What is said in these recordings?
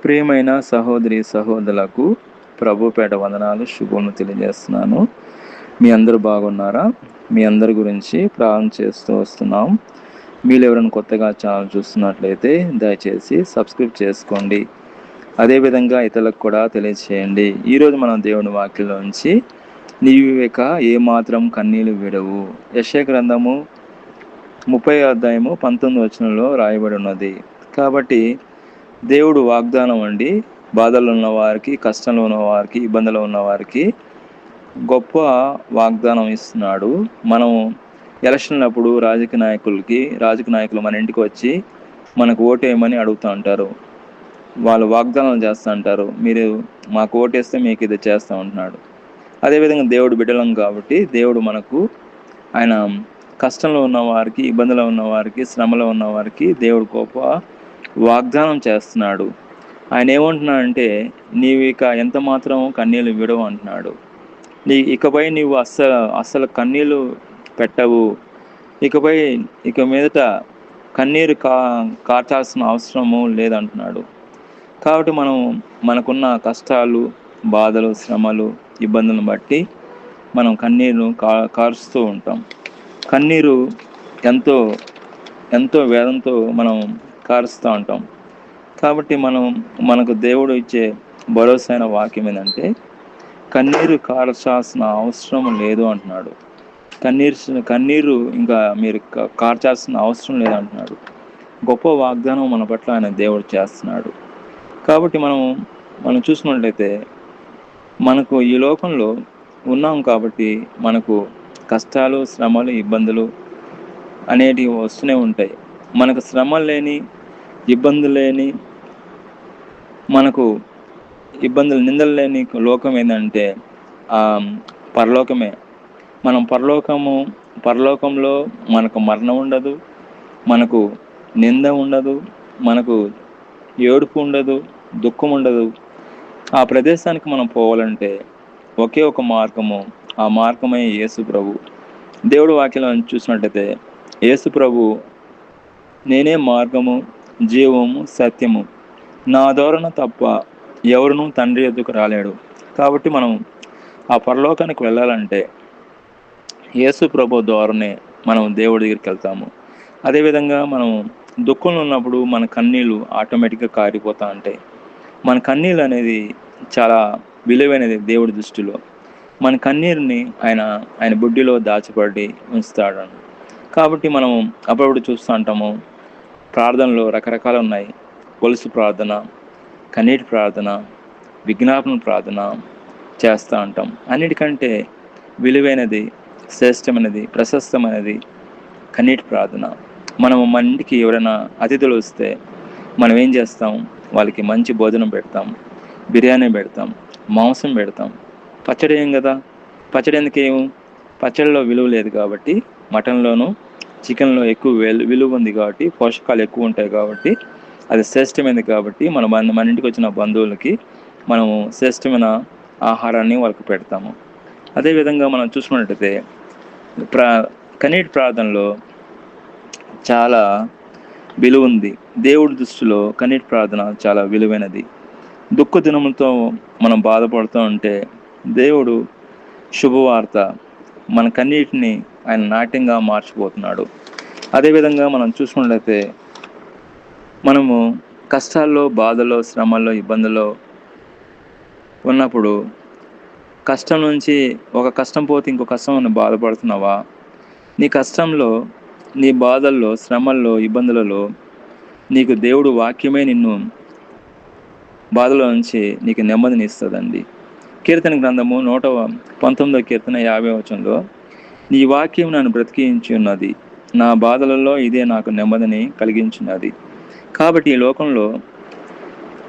ప్రియమైన సహోదరి సహోదరులకు ప్రభుపేట వందనాలు శుభములు తెలియజేస్తున్నాను. మీ అందరూ బాగున్నారా? మీ అందరి గురించి ప్రార్థన చేస్తూ వస్తున్నాం. మీరు ఎవరైనా కొత్తగా ఛానల్ చూస్తున్నట్లయితే దయచేసి సబ్స్క్రైబ్ చేసుకోండి. అదేవిధంగా ఇతరులకు కూడా తెలియచేయండి. ఈరోజు మనం దేవుని వాక్యంలోంచి నీవు ఇక ఏమాత్రం కన్నీళ్లు విడవు, యెషయా గ్రంథము 30 అధ్యాయము 19 రాయబడి ఉన్నది. కాబట్టి దేవుడు వాగ్దానం అండి, బాధల్లో ఉన్న వారికి, కష్టంలో ఉన్న వారికి, ఇబ్బందులు ఉన్న వారికి గొప్ప వాగ్దానం ఇస్తున్నాడు. మనం ఎలక్షన్ అప్పుడు రాజకీయ నాయకులు మన ఇంటికి వచ్చి మనకు ఓటేయమని అడుగుతూ ఉంటారు. వాళ్ళు వాగ్దానాలు చేస్తూ ఉంటారు, మీరు మాకు ఓటేస్తే మీకు ఇది చేస్తూ ఉంటున్నాడు. అదేవిధంగా దేవుడు బిడ్డలం కాబట్టి దేవుడు మనకు ఆయన కష్టంలో ఉన్న వారికి, ఇబ్బందులో ఉన్న వారికి, శ్రమలో ఉన్న వారికి దేవుడు గొప్ప వాగ్దానం చేస్తున్నాడు. ఆయన ఏమంటున్నాడంటే, నీవు ఇక ఎంత మాత్రం కన్నీళ్ళు విడవు అంటున్నాడు. ఇకపై నీవు అస్సలు కన్నీళ్ళు పెట్టవు. ఇక మీదట కన్నీరు కార్చాల్సిన అవసరము లేదంటున్నాడు. కాబట్టి మనకున్న కష్టాలు, బాధలు, శ్రమలు, ఇబ్బందులను బట్టి మనం కన్నీరు కారుస్తూ ఉంటాం. కన్నీరు ఎంతో ఎంతో వేదంతో మనం కారుస్తూ ఉంటాం. కాబట్టి మనకు దేవుడు ఇచ్చే భరోసైన వాక్యం ఏంటంటే, కన్నీరు కార్చాల్సిన అవసరం లేదు అంటున్నాడు. కన్నీరు ఇంకా మీరు కార్చాల్సిన అవసరం లేదంటున్నాడు. గొప్ప వాగ్దానం మన పట్ల ఆయన దేవుడు చేస్తున్నాడు. కాబట్టి మనం చూసినట్లయితే మనకు ఈ లోకంలో ఉన్నాం కాబట్టి మనకు కష్టాలు, శ్రమలు, ఇబ్బందులు అనేటివి వస్తూనే ఉంటాయి. మనకు శ్రమలు లేని, ఇబ్బందులు లేని, మనకు ఇబ్బందులు, నిందలు లేని లోకం ఏంటంటే పరలోకమే. మనం పరలోకంలో మనకు మరణం ఉండదు, మనకు నింద ఉండదు, మనకు ఏడుపు ఉండదు, దుఃఖం ఉండదు. ఆ ప్రదేశానికి మనం పోవాలంటే ఒకే ఒక మార్గము, ఆ మార్గమే యేసు ప్రభు. దేవుడు వాక్యం చూసినట్టయితే యేసు ప్రభు, నేనే మార్గము, జీవము, సత్యము, నా ద్వారా తప్ప ఎవరునూ తండ్రి ఎద్దుకు రాలేడు. కాబట్టి మనం ఆ పరలోకానికి వెళ్ళాలంటే యేసు ప్రభు ద్వారానే మనం దేవుడి దగ్గరికి వెళ్తాము. అదేవిధంగా మనం దుఃఖంలో ఉన్నప్పుడు మన కన్నీళ్ళు ఆటోమేటిక్గా కారిపోతూ ఉంటాయి. మన కన్నీళ్ళు అనేది చాలా విలువైనది దేవుడి దృష్టిలో. మన కన్నీరుని ఆయన బుడ్డిలో దాచిపడి ఉంచుతాడు. కాబట్టి మనం అప్పుడప్పుడు చూస్తూ ఉంటాము, ప్రార్థనలో రకరకాలు ఉన్నాయి. గొలుసు ప్రార్థన, కన్నీటి ప్రార్థన, విజ్ఞాపన ప్రార్థన చేస్తూ ఉంటాం. అన్నిటికంటే విలువైనది, శ్రేష్టమైనది, ప్రశస్తమైనది కన్నీటి ప్రార్థన. మన ఇంటికి ఎవరైనా అతిథులు వస్తే మనం ఏం చేస్తాం? వాళ్ళకి మంచి భోజనం పెడతాం, బిర్యానీ పెడతాం, మాంసం పెడతాం. పచ్చడి ఏం కదా, పచ్చడి ఎందుకేమో, పచ్చడిలో విలువ లేదు కాబట్టి, మటన్లోను చికెన్లో ఎక్కువ విలువ ఉంది కాబట్టి, పోషకాలు ఎక్కువ ఉంటాయి కాబట్టి, అది శ్రేష్టమైనది కాబట్టి మన ఇంటికి వచ్చిన బంధువులకి మనము శ్రేష్టమైన ఆహారాన్ని వాళ్ళకి పెడతాము. అదేవిధంగా మనం చూసుకున్నట్టయితే కన్నీటి ప్రార్థనలో చాలా విలువ ఉంది. దేవుడి దృష్టిలో కన్నీటి ప్రార్థన చాలా విలువైనది. దుఃఖ దినములతో మనం బాధపడుతూ ఉంటే దేవుడు శుభవార్త, మన కన్నీటిని ఆయన నాట్యంగా మార్చిపోతున్నాడు. అదేవిధంగా మనం చూసుకున్నట్లయితే మనము కష్టాల్లో, బాధల్లో, శ్రమల్లో, ఇబ్బందుల్లో ఉన్నప్పుడు కష్టం నుంచి ఒక కష్టం పోతే ఇంకో కష్టం బాధపడుతున్నావా? నీ కష్టంలో, నీ బాధల్లో, శ్రమల్లో, ఇబ్బందులలో నీకు దేవుడు వాక్యమే నిన్ను బాధలో నుంచి నీకు నెమ్మదిని ఇస్తుందండి. కీర్తన గ్రంథము 119 కీర్తన 50వ వచనంలో, నీ వాక్యం నన్ను బ్రతికించి ఉన్నది, నా బాధలలో ఇదే నాకు నెమ్మదిని కలిగించున్నది. కాబట్టి ఈ లోకంలో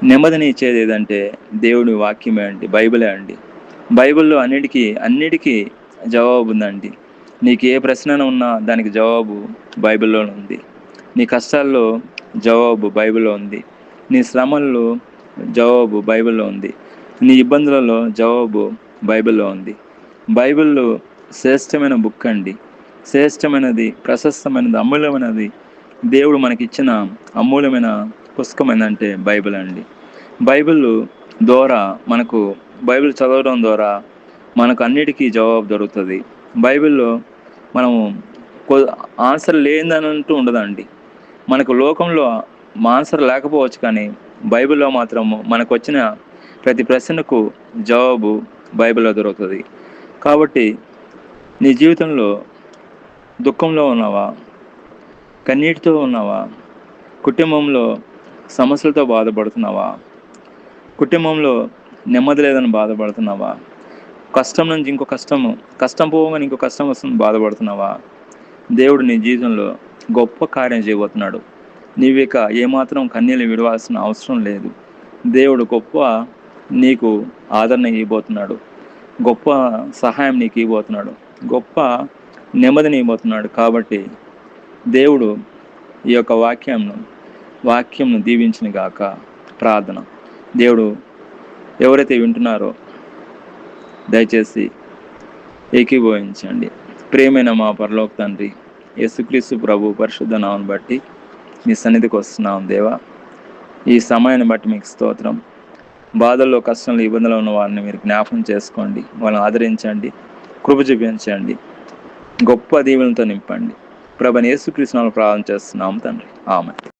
నెమ్మదిని ఇచ్చేది ఏదంటే దేవుడి వాక్యమే అండి, బైబిలే అండి. బైబిల్లో అన్నిటికీ జవాబు ఉందండి. నీకు ఏ ప్రశ్న ఉన్నా దానికి జవాబు బైబిల్లో ఉంది. నీ కష్టాల్లో జవాబు బైబిల్లో ఉంది. నీ శ్రమల్లో జవాబు బైబిల్లో ఉంది. నీ ఇబ్బందులలో జవాబు బైబిల్లో ఉంది. బైబిల్లో శ్రేష్టమైన బుక్ అండి, శ్రేష్టమైనది, ప్రశస్తమైనది, అమూల్యమైనది. దేవుడు మనకిచ్చిన అమూల్యమైన పుస్తకం ఏంటంటే బైబిల్ అండి. బైబిల్ ద్వారా బైబిల్ చదవడం ద్వారా మనకు అన్నిటికీ జవాబు దొరుకుతుంది. బైబిల్లో మనము ఆన్సర్ లేదంటూ ఉండదండి. మనకు లోకంలో ఆన్సర్ లేకపోవచ్చు, కానీ బైబిల్లో మాత్రం మనకు వచ్చిన ప్రతి ప్రశ్నకు జవాబు బైబిల్లో దొరుకుతుంది. కాబట్టి నీ జీవితంలో దుఃఖంలో ఉన్నావా, కన్నీటితో ఉన్నావా, కుటుంబంలో సమస్యలతో బాధపడుతున్నావా, కుటుంబంలో నెమ్మది లేదని బాధపడుతున్నావా, కష్టం నుంచి ఇంకో కష్టం పోగానే ఇంకో కష్టం వస్తుంది బాధపడుతున్నావా, దేవుడు నీ జీవితంలో గొప్ప కార్యం చేయబోతున్నాడు. నీవిక ఏమాత్రం కన్నీళ్ళు విడవాల్సిన అవసరం లేదు. దేవుడు గొప్ప నీకు ఆదరణ ఇవ్వబోతున్నాడు, గొప్ప సహాయం నీకు ఇవ్వబోతున్నాడు, గొప్ప నెమ్మదిని ఇవ్వబోతున్నాడు. కాబట్టి దేవుడు ఈ యొక్క వాక్యంను దీవించిన గాక. ప్రార్థన. దేవుడు ఎవరైతే వింటున్నారో దయచేసి ఏకీభవించండి. ప్రియమైన మా పరలోక తండ్రి, యేసుక్రీస్తు ప్రభు పరిశుద్ధ నామమును బట్టి మీ సన్నిధికి వస్తున్నాం దేవా. ఈ సమయాన్ని బట్టి మీకు స్తోత్రం. బాధల్లో, కష్టంలో, ఇబ్బందులు ఉన్న వారిని మీరు జ్ఞాపకం చేసుకోండి, వాళ్ళని ఆదరించండి, కృప చూపించండి, గొప్ప దీవెనలతో నింపండి. ప్రభువైన యేసుక్రీస్తు నామములో ప్రార్థన చేస్తున్నాం తండ్రి. ఆమేన్.